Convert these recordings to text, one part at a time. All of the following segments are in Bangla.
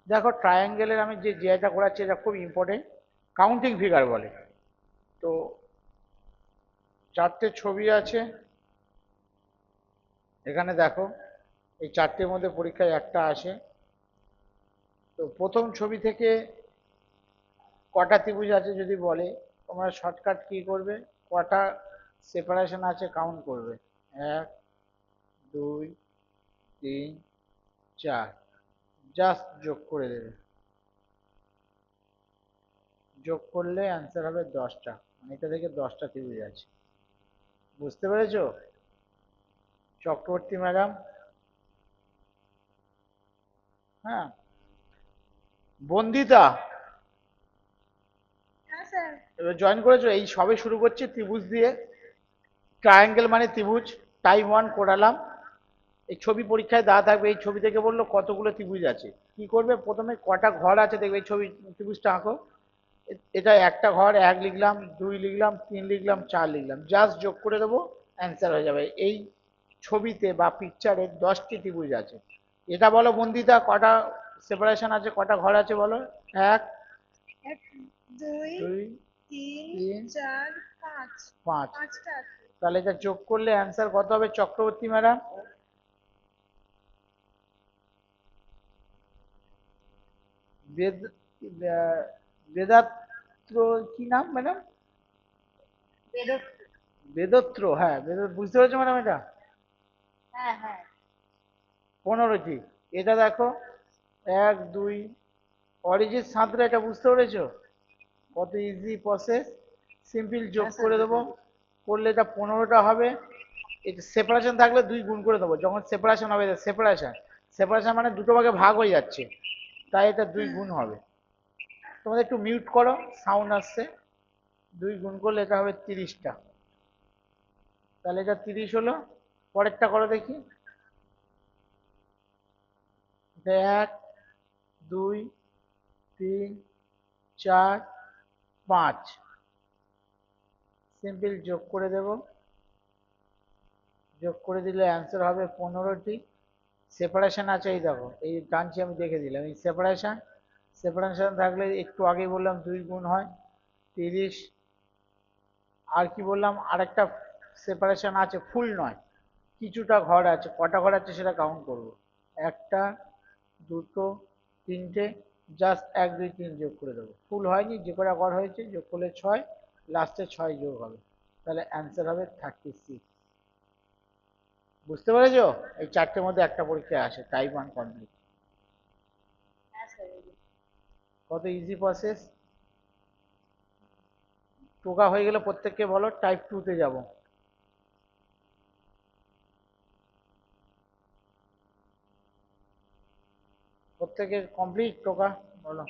দেখো ট্রায়াঙ্গেলের আমি যে যেটা করাচ্ছি এটা খুব ইম্পর্টেন্ট, কাউন্টিং ফিগার বলে। তো চারটে ছবি আছে এখানে দেখো, এই চারটের মধ্যে পরীক্ষায় একটা আসে। তো প্রথম ছবি থেকে কটা ত্রিভুজ আছে যদি বলে, তোমরা শর্টকাট কি করবে, কটা সেপারেশন আছে কাউন্ট করবে। এক, দুই, তিন, চার, জাস্ট যোগ করে দেবে। যোগ করলে অ্যান্সার হবে 10টা, মানে এটা থেকে 10টা ত্রিভুজ আছে। বুঝতে পেরেছো চক্রবর্তী ম্যাডাম? হ্যাঁ। বন্দিতা, হ্যাঁ স্যার। এবার জয়েন করেছো? এই সবে শুরু করছি ত্রিভুজ দিয়ে। ট্রায়াঙ্গেল মানে ত্রিভুজ, টাইপ 1 করালাম। এই ছবি পরীক্ষায় দেওয়া থাকবে, এই ছবি থেকে বললো কতগুলো ত্রিভুজ আছে। কি করবে, প্রথমে কটা ঘর আছে দেখবে, এই ছবি ত্রিভুজটা আঁকো। এটা একটা ঘর, এক লিখলাম, দুই লিখলাম, তিন লিখলাম, চার লিখলাম, জাস্ট যোগ করে দেবো, অ্যান্সার হয়ে যাবে। এই ছবিতে বা পিকচারে 10টি ত্রিভুজ আছে। এটা বলো বন্দিতা, কটা সেপারেশন আছে, কটা ঘর আছে বলো। এক, এক, দুই, দুই, তিন, তিন, চার, পাঁচ। পাঁচ। পাঁচটা আছে। তাহলে এটা যোগ করলে অ্যান্সার কত হবে চক্রবর্তী ম্যাডাম? বেদ, বেদাত্র, কি নাম ম্যাডাম? বেরোচ্ছে। বেদত্র, হ্যাঁ বুঝতে পেরেছো ম্যাডাম এটা? হ্যাঁ হ্যাঁ। 15টি। এটা দেখো, এক, দুই, অরিজিৎ সাঁতরা, এটা বুঝতে পেরেছো কত ইজি প্রসেস? সিম্পল যোগ করে দেবো, করলে এটা 15টা হবে। এটা সেপারেশন থাকলে দুই গুণ করে দেবো, যখন সেপারেশন হবে, সেপারেশন, সেপারেশন মানে দুটো ভাগে ভাগ হয়ে যাচ্ছে, তাই এটা দুই হুম। গুণ হবে। তোমাদের একটু মিউট করো, সাউন্ড আসছে। দুই গুণ করলে এটা হবে 30টা। তাহলে এটা 30 হলো। পরেরটা করো দেখি। এটা এক, দুই, তিন, চার, পাঁচ। সিম্পল যোগ করে দেব, যোগ করে দিলে অ্যান্সার হবে 15টি। সেপারেশন আছে এই দেখো, এই টানছি আমি দেখে দিলাম, এই সেপারেশন, সেপারেশন থাকলে একটু আগেই বললাম দুই গুণ হয় 30। আর কি বললাম, আরেকটা সেপারেশন আছে, ফুল নয়, কিছুটা ঘর আছে, কটা ঘর আছে সেটা কাউন্ট করব। একটা, দুটো, তিনটে, জাস্ট এক, দুই, তিন যোগ করে দেবো। ফুল হয়নি, যে কটা ঘর হয়েছে যোগ করলে 6, লাস্টে 6 যোগ হবে, তাহলে অ্যান্সার হবে 36। বুঝতে পেরেছো? এই চারটের মধ্যে একটা পরীক্ষায় আসে, টাইপ 1 কমপ্লিট। হ্যাঁ স্যার। কত ইজি প্রসেস। টোকা হয়ে গেলে প্রত্যেককে বলো টাইপ 2 তে যাব। প্রত্যেকের কমপ্লিট টোকা বলো।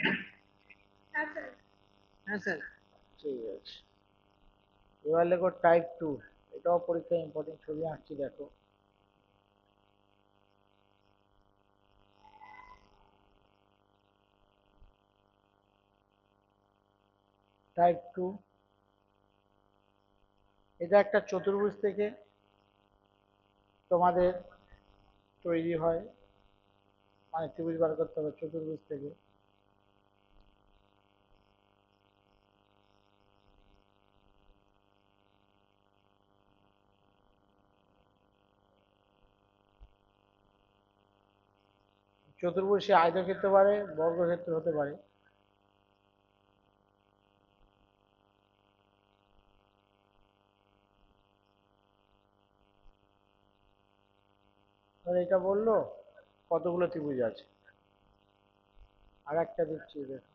হ্যাঁ স্যার। হ্যাঁ স্যার। ঠিক আছে, এবার লেখো টাইপ 2। এটাও পরীক্ষায় ইম্পর্টেন্ট, ছবি আঁকছি দেখো। টাইপ 2, এটা একটা চতুর্ভুজ থেকে তোমাদের তৈরি হয়, মানে ত্রিভুজ বার করতে হবে চতুর্ভুজ থেকে। চতুর্ভুজ সে আয়তক্ষেত্র পারে, বর্গক্ষেত্র হতে পারে। তাহলে এটা বললো কতগুলো ত্রিভুজ আছে। আর একটা দিচ্ছি দেখো।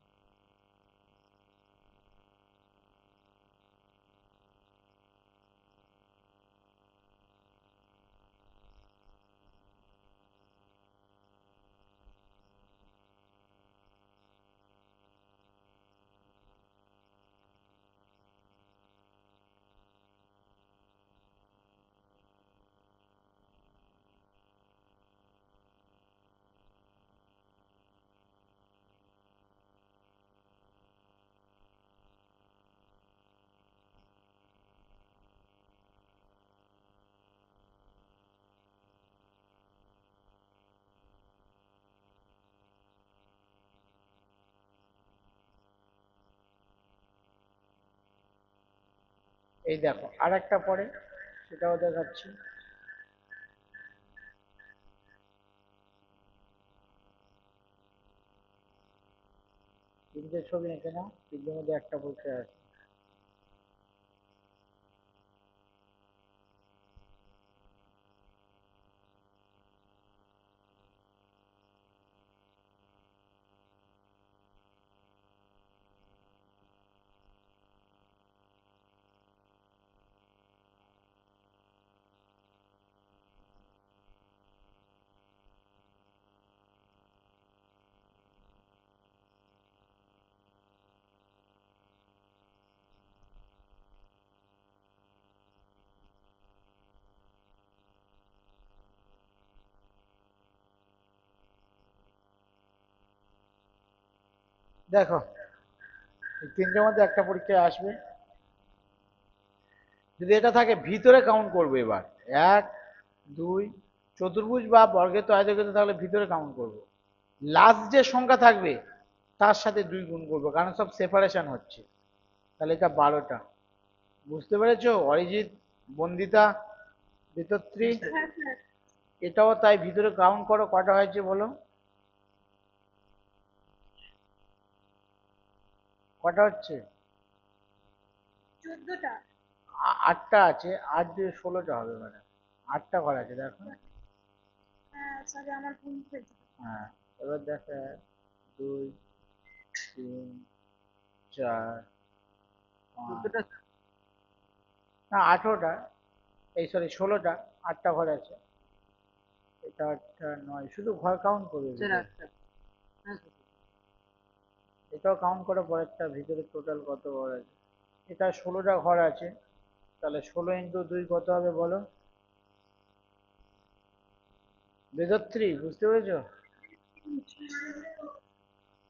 এই দেখো আর একটা পরে, সেটাও দেখাচ্ছি। তিনটে ছবি এঁকে নাও, তিনটের মধ্যে একটা পরীক্ষা আছে। দেখো এই তিনটের মধ্যে একটা পরীক্ষায় আসবে। যদি এটা থাকে ভিতরে কাউন্ট করবো এবার। এক, দুই, চতুর্ভুজ বা বর্গের তো আয়তক্ষেত্র থাকলে ভিতরে কাউন্ট করব। লাস্ট যে সংখ্যা থাকবে তার সাথে 2 গুণ করবো, কারণ সব সেপারেশন হচ্ছে। তাহলে এটা 12টা। বুঝতে পেরেছো অরিজিৎ, বন্দিতা, ঋতত্রী? হ্যাঁ স্যার। এটাও তাই, ভিতরে কাউন্ট করো কটা হয়েছে বলো, কটা হচ্ছে? 14টা। 8টা আছে, 8 দিয়ে 16টা হবে ম্যাডাম। 8টা ঘর আছে দেখো। হ্যাঁ সরি আমার ভুল হয়েছে। হ্যাঁ, এবার দেখো 1, 2, 3, 4, 5, না 18টা, এই সরি 16টা। 8টা ঘর আছে, এটা 8টা 9, শুধু ঘর কাউন্ট করবে ভিতরে। এটাও কাউন্ট করে পরেরটা, ভিতরে টোটাল কত ঘর আছে। এটা 16টা ঘর আছে, তাহলে 16 ইন্টু 2 কত হবে বলো, বেদত্রী বুঝতে পেরেছো?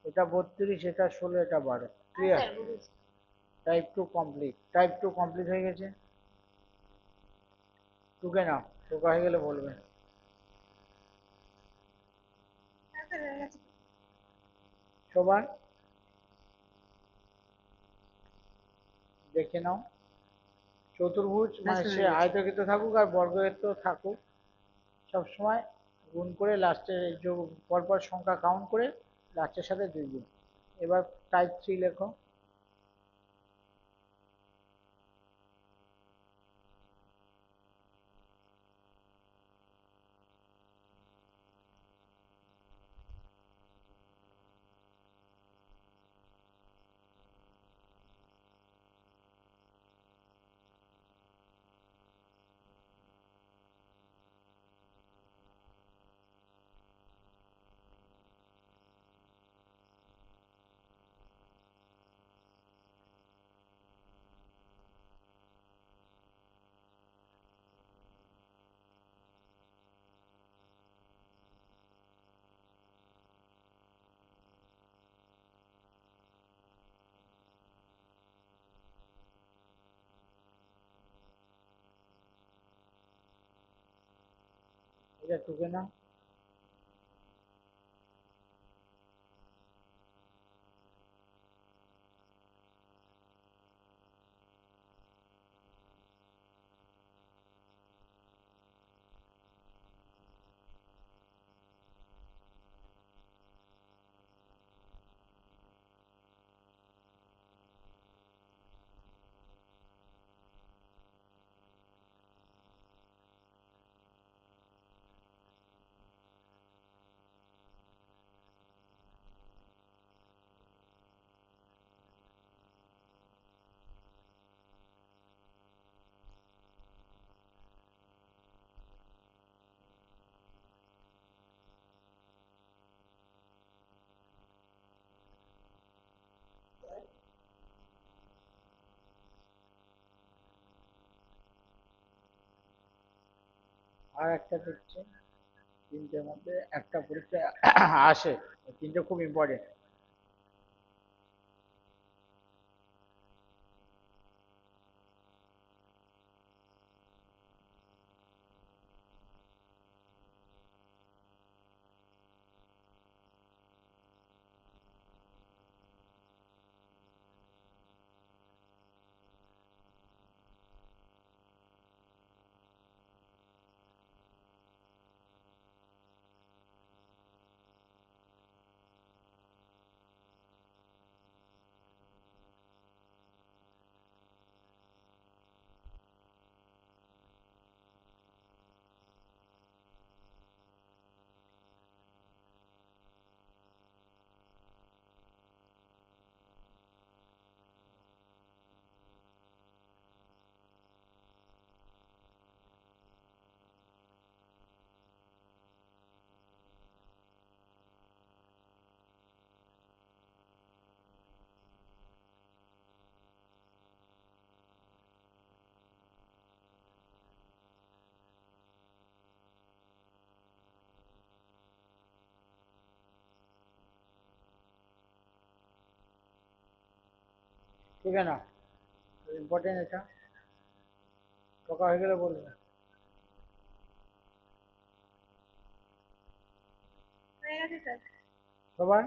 এটা 32, এটা 16, এটা 12। হ্যাঁ ক্লিয়ার? স্যার বুঝেছি। টাইপ 2 কমপ্লিট, টাইপ 2 কমপ্লিট হয়ে গেছে। টুকে নাও, টোকা হয়ে গেলে বলবে। হ্যাঁ স্যার হয়ে গেছে। সবার দেখে নাও, চতুর্ভুজ মানে সে আয়তক্ষেত্র থাকুক আর বর্গক্ষেত্র থাকুক, সবসময় গুণ করে লাস্টে যোগ, পরপর সংখ্যা কাউন্ট করে লাস্টের সাথে 2 গুণ। এবার টাইপ 3 লেখো। এটা টুকে নাও। আর একটা দিচ্ছে, তিনটের মধ্যে একটা পরীক্ষা আসে, তিনটে খুব ইম্পর্টেন্ট। ঠিক না? ইম্পর্টেন্ট এটা, টোকা হয়ে গেলে বলবে। হয়ে গেছে স্যার। সবার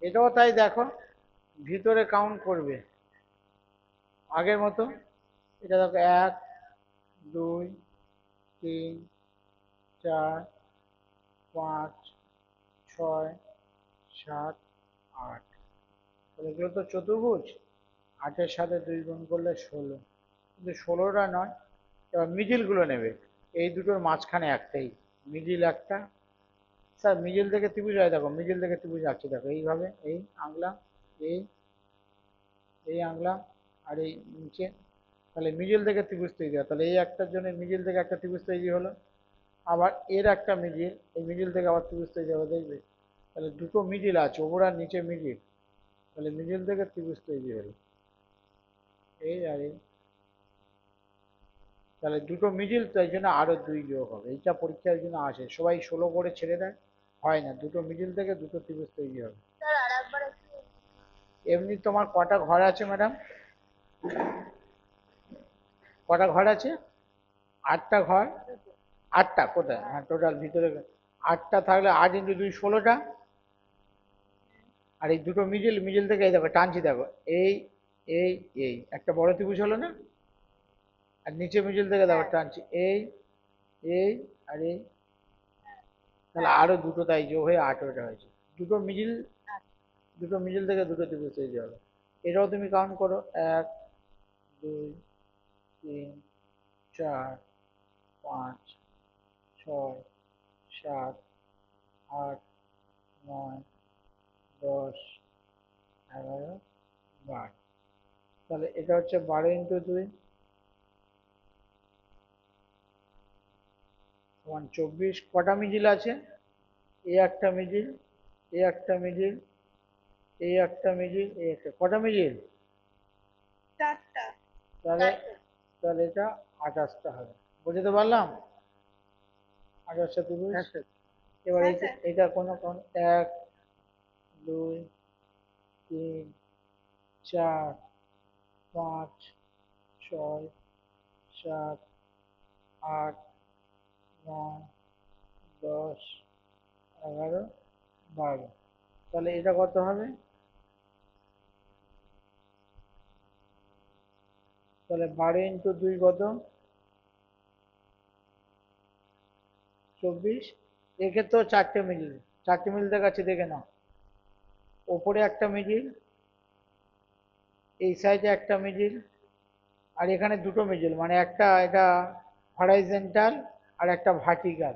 এটাও তাই দেখো, ভিতরে কাউন্ট করবে আগের মতো। এটা দেখো 1 2 3 4 5 6 7 8, তাহলে এগুলো তো চতুর্ভুজ। 8-এর সাথে 2 গুণ করলে 16, কিন্তু 16টা নয়। এবার মিডিল গুলো নেবে, এই দুটোর মাঝখানে একটাই মিডিল একটা। স্যার মিডিল থেকে ত্রিভুজ হয়, দেখো মিডিল থেকে ত্রিভুজ আঁকছে, দেখো এইভাবে, এই আঁকলাম, এই এই আঁকলাম, আর এই নিচে, তাহলে মিডিল থেকে ত্রিভুজ তৈরি হয়। তাহলে এই একটার জন্য মিডিল থেকে একটা ত্রিভুজ তৈরি হলো, আবার এর একটা মিডিল, এই মিডিল থেকে আবার ত্রিভুজ তৈরি হবে, দেখবে। তাহলে দুটো মিডিল আছে, ওপর আর নিচে মিডিল, তাহলে মিডিল থেকে ত্রিভুজ তৈরি হলো, এই আর এই। তাহলে দুটো মিডিল, তাই জন্য আরো 2 যোগ হবে। এইটা পরীক্ষার জন্য আসে, সবাই 16 করে ছেড়ে দেয়, হয় না, দুটো মিডিল থেকে দুটো ত্রিভুজ তৈরি হবে। স্যার আর একবার একটু। এমনি তোমার কটা ঘর আছে ম্যাডাম? কটা ঘর আছে? 8টা ঘর। 8টা কোথায়? হ্যাঁ, টোটাল ভিতরে 8টা থাকলে 8 ইন্টু 2 16টা। আর এই দুটো মিডিল, মিডিল থেকে এই দেখো টানছি, দেখো এই এই এই একটা বড় ত্রিভুজ হলো না? আর নিচে মিডিল থেকে দেখো হ্যাঁ টানছি, এই এই আর এই, তাহলে হ্যাঁ। আরো দুটো তাই যোগ হয়ে 18টা হয়েছে। দুটো মিডিল, আচ্ছা। দুটো মিডিল থেকে দুটো ত্রিভুজ তৈরি হবে। এটাও তুমি কাউন্ট করো, 1 2 3 4 5 6 7 8 9 10 11 12, তাহলে এটা হচ্ছে 12 ইন্টু 2 সমান 24। কটা মিডিল আছে? এই একটা মিডিল, এই একটা মিডিল, এই একটা মিডিল, এই একটা, কটা মিডিল? 4টা। তাহলে 4টে। তাহলে এটা 28টা হবে। বুঝতে পারলাম? 28টা ত্রিভুজ। হ্যাঁ স্যার। এবার হ্যাঁ এইটা, স্যার। এটা কোনো কোন 1 2 3 4 5 6 7 8 9 10 11 12, তাহলে এটা কত হবে? তাহলে 12 ইন্টু 2 কত? 24। এক্ষেত্রেও 4টে মিডিল, 4টে মিডিল দেখাচ্ছে, দেখে নাও। ওপরে একটা মিডিল, এই সাইডে একটা মিডিল, আর এখানে দুটো মিডিল, মানে একটা এটা হরাইজন্টাল আর একটা ভার্টিক্যাল।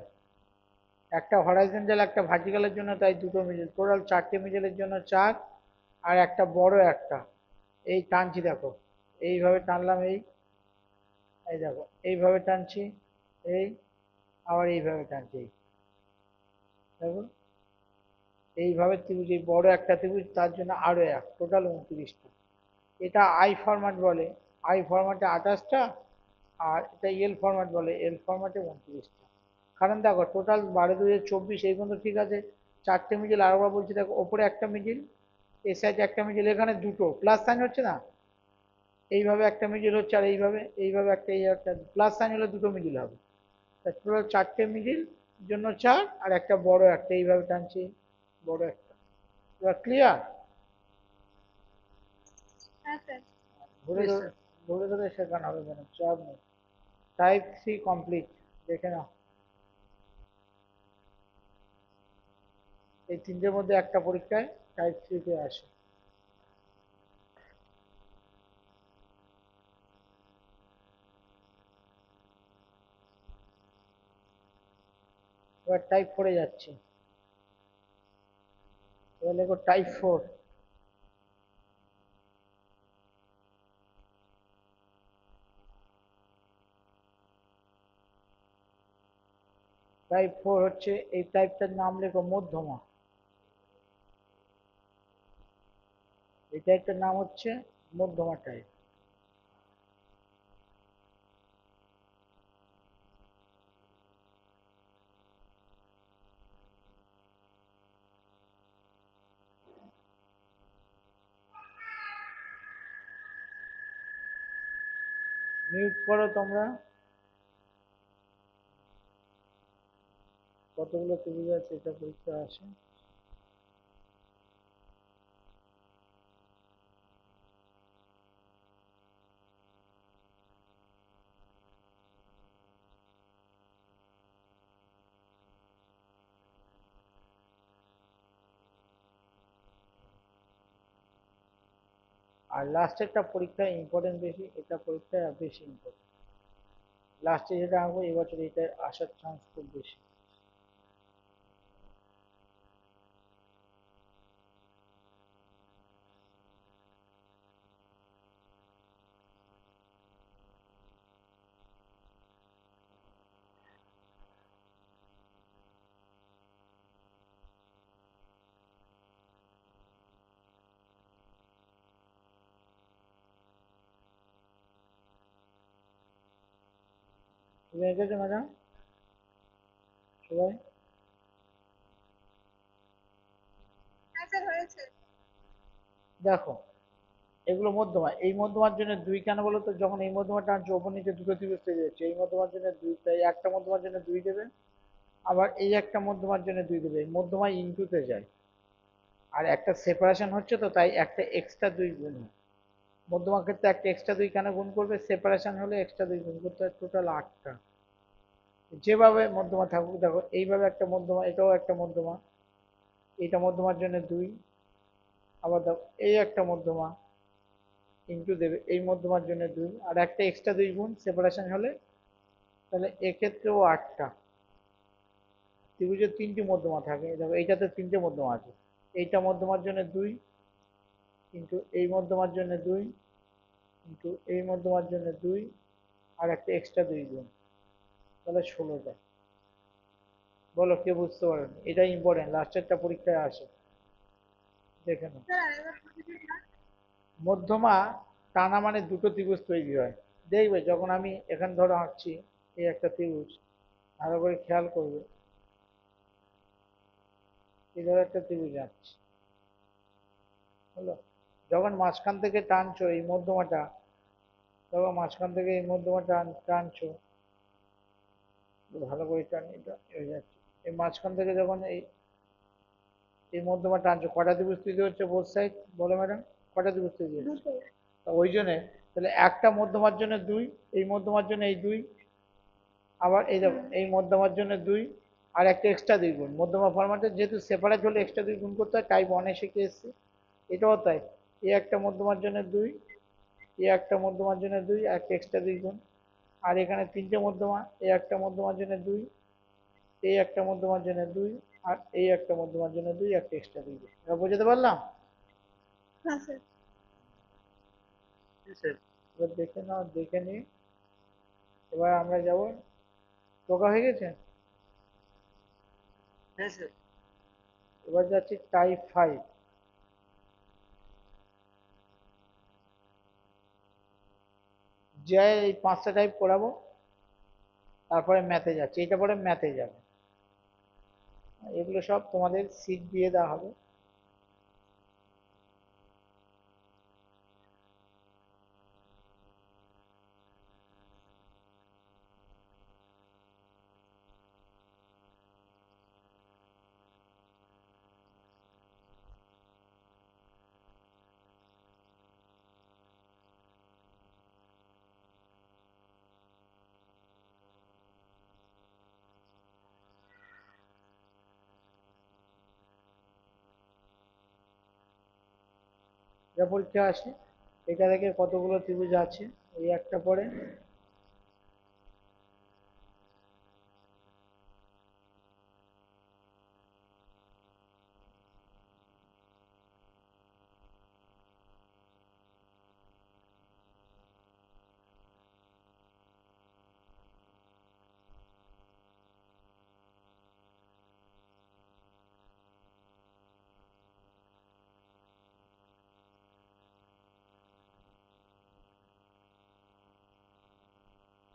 একটা হরাইজন্টাল একটা ভার্টিক্যালের জন্য তাই দুটো মিডিল, টোটাল 4টে মিডিলের জন্য 4, আর একটা বড় একটা, এই টানছি দেখো, এইভাবে টানলাম, এই এই দেখো এইভাবে টানছি, এই আবার এইভাবে টানছি, এই দেখো এইভাবে ত্রিভুজ, এই বড় একটা ত্রিভুজ, তার জন্য আরো এক, টোটাল 29টা। এটা আই ফরম্যাট বলে, আই ফরম্যাটে 28টা, আর এটা এল ফরম্যাট বলে, এল ফরম্যাটে 29টা। কারণ দেখো টোটাল 12 2 24, এই পর্যন্ত ঠিক আছে। 4টে মিডিল, আরেকবার বলছি দেখো, ওপরে একটা মিডিল, এই সাইডে একটা মিডিল, এখানে দুটো প্লাস সাইন হচ্ছে না, এইভাবে একটা মিডিল হচ্ছে, আর এইভাবে এইভাবে একটা, এই একটা প্লাস সাইন হলে দুটো মিডিল হবে। টোটাল 4টে মিডিল জন্য 4, আর একটা বড় একটা, এইভাবে টানছি, বড় একটা। এবার ক্লিয়ার? হ্যাঁ স্যার। ধরে ধরে ধরে ধরে শেখানো হবে, কেন চাপ নেই। টাইপ 3 কমপ্লিট, দেখে নাও। এই তিনটের মধ্যে একটা পরীক্ষায় টাইপ 3 তে আসে। এবার টাইপ 4-এ যাচ্ছে, এবার লেখো টাইপ 4। টাইপ 4 হচ্ছে, এই টাইপটার নাম লেখো মধ্যমা। এই টাইপটার নাম হচ্ছে মধ্যমা টাইপ। মিউট করো তোমরা। কতগুলো ত্রিভুজ আছে এটা পরীক্ষা আসে। আর লাস্টেরটা পরীক্ষায় ইম্পর্টেন্ট বেশি, এটা পরীক্ষায় বেশি ইম্পর্টেন্ট। লাস্টে যেটা আঁকবো এবছর এটা আসার চান্স খুব বেশি। তুমি এঁকেছো ম্যাডাম সবাই? হ্যাঁ স্যার হয়েছে। দেখো এগুলো মধ্যমা, এই মধ্যমার জন্য দুই কেন বলো তো? যখন এই মধ্যমা টানছো ওপর নিচে দুটো ত্রিভুজ তৈরি হচ্ছে, এই মধ্যমার জন্য দুই, তাই একটা মধ্যমার জন্য দুই দেবে। আবার এই একটা মধ্যমার জন্য দুই দেবে, এই মধ্যমা ইনটুতে যায়। আর একটা সেপারেশন হচ্ছে তো, তাই একটা এক্সট্রা দুই গুণ হয়। মধ্যমার ক্ষেত্রে একটা এক্সট্রা দুই কেন গুণ করবে? সেপারেশন হলে এক্সট্রা দুই গুণ করতে হয়, টোটাল 8টা। যেভাবে মধ্যমা থাকুক, দেখো এইভাবে একটা মধ্যমা, এটাও একটা মধ্যমা, এটা মধ্যমার জন্য দুই। আবার দেখো এই একটা মধ্যমা ইন্টু দেবে এই মধ্যমার জন্য দুই, আর একটা এক্সট্রা দুই গুণ সেপারেশন হলে, তাহলে এক্ষেত্রেও 8টা। ত্রিভুজের 3টি মধ্যমা থাকে, দেখো এইটাতে 3টে মধ্যমা আছে। এইটা মধ্যমার জন্য দুই, কিন্তু এই মধ্যমার জন্য দুই, কিন্তু এই মধ্যমার জন্য দুই, আর একটা এক্সট্রা দুই গুণ, তাহলে 16টা। বলো কে বুঝতে পারেন? এটা ইম্পর্টেন্ট, লাস্টেরটা পরীক্ষায় আসে, দেখে নাও। স্যার আরেকবার বলে দিন না। মধ্যমা টানা মানে দুটো ত্রিভুজ তৈরি হয়। দেখবে যখন আমি এখানে ধরো আঁকছি এই একটা ত্রিভুজ, ভালো করে খেয়াল করবে, এই ধরো একটা ত্রিভুজ আঁকছি, হলো? যখন মাঝখান থেকে টানছো এই মধ্যমাটা, যখন মাঝখান থেকে এই মধ্যমা টানছো, ভালো করে টান, এটা হয়ে যাচ্ছে। এই মাঝখান থেকে যখন এই মধ্যমা টানছো, কটা ত্রিভুজ তৈরি হচ্ছে বোথ সাইড? বলো ম্যাডাম, কটা ত্রিভুজ তৈরি হচ্ছে? দুটো। তা ওই জন্যে তাহলে একটা মধ্যমার জন্য দুই, এই মধ্যমার জন্য এই দুই, আবার এই দেখো হুম। এই মধ্যমার জন্য দুই, আর একটা এক্সট্রা দুই গুণ। মধ্যমা ফরম্যাটে যেহেতু সেপারেট হলে এক্সট্রা দুই গুণ করতে হয়, টাইপ 1-এ শিখে এসেছি, এটাও তাই। এই একটা মধ্যমার জন্য দুই, এই একটা মধ্যমার জন্য দুই, আর একটা এক্সট্রা দুই গুণ। আর এখানে 3টে মধ্যমা, এই একটা মধ্যমার জন্য দুই, এই একটা মধ্যমার জন্য দুই, আর এই একটা মধ্যমার জন্য দুই, একটা এক্সট্রা দুই গুণ। এবার বুঝতে পারলাম? হ্যাঁ স্যার। ঠিক আছে, এবার দেখে নাও, দেখে নিই। এবার আমরা যাব, টোকা হয়ে গেছে? হ্যাঁ স্যার। এবার যাচ্ছি টাইপ 5। যে এই 5টা টাইপ করাবো, তারপরে ম্যাথে যাচ্ছি, এটা পরে ম্যাথে যাবে। এগুলো সব তোমাদের সিট দিয়ে দেওয়া হবে। যা পরীক্ষা আসে, এটা থেকে কতগুলো ত্রিভুজ আছে, এই একটা পরে।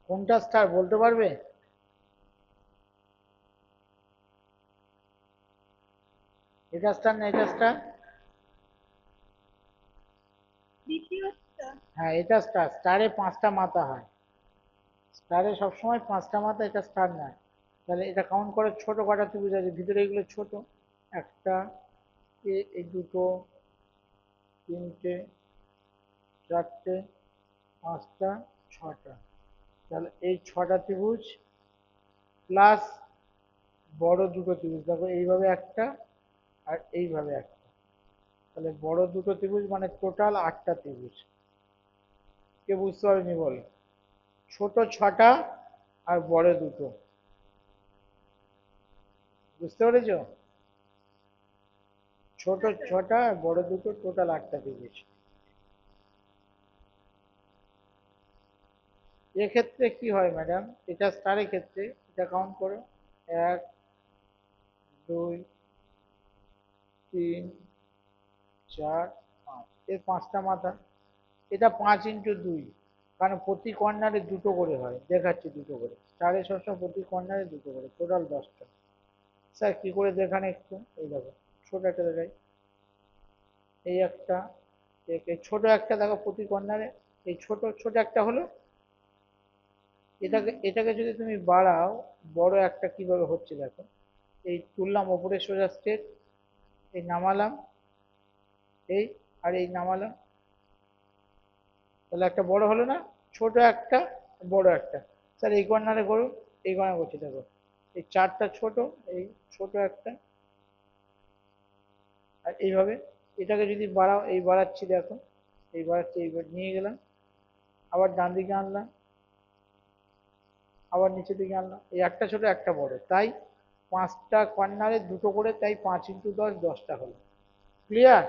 কোনটা স্টার বলতে পারবে? এটা স্টার না এটা স্টার? দ্বিতীয়টা। হ্যাঁ এটা স্টার, স্টারে 5টা মাথা হয়। স্টারে সবসময় পাঁচটা মাথা, এটা স্টার না। তাহলে এটা কাউন্ট করে ছোট কটা ত্রিভুজ আছে ভিতরে, এগুলো ছোট। একটা, এই দুটো, তিনটে, চারটে, পাঁচটা, ছটা। তাহলে এই ছটা ত্রিভুজ প্লাস বড় দুটো ত্রিভুজ, দেখো এইভাবে একটা আর এইভাবে একটা। তাহলে বড় দুটো ত্রিভুজ মানে টোটাল আটটা ত্রিভুজ। কে বুঝতে পারেনি বলো? ছোট ছটা আর বড় দুটো। বুঝতে পেরেছো? ছোট হ্যাঁ স্যার। ছটা আর বড় দুটো, টোটাল আটটা ত্রিভুজ। এক্ষেত্রে কি হয় ম্যাডাম, এটা স্টারের ক্ষেত্রে এটা কাউন্ট করো। এক, দুই, তিন, চার, পাঁচ, এর পাঁচটা মাথা। এটা 5 × 2, কারণ প্রতি কর্নারে দুটো করে হয়, দেখাচ্ছি দুটো করে। স্টারে সবসময় প্রতি কর্নারে দুটো করে, টোটাল 10টা। স্যার কি করে দেখান একটু? এই দেখো, ছোট একটা দেখাই। এই একটা, এই ছোট একটা দেখো প্রতি কর্নারে। এই ছোট ছোট একটা হলো। হুম। এটাকে যদি তুমি বাড়াও, বড় একটা কিভাবে হচ্ছে দেখো। এই তুললাম ওপরে সোজা স্ট্রেট, এই নামালাম, এই, আর এই নামালাম। তাহলে একটা বড় হলো না? ছোট একটা, বড় একটা। স্যার এই কর্নারে করুন। এই কর্নারে করছি দেখো। এই চারটা ছোট, এই ছোট একটা, আর এইভাবে। এটাকে যদি বাড়াও, এই বাড়াচ্ছি দেখো, এই বাড়াচ্ছি, এইবার নিয়ে গেলাম, আবার ডান দিকে আনলাম, আবার নিচের দিকে আনলাম। এই একটা ছোট একটা বড়, তাই পাঁচটা কর্নারে দুটো করে, তাই 5 × 10 10টা হলো। ক্লিয়ার?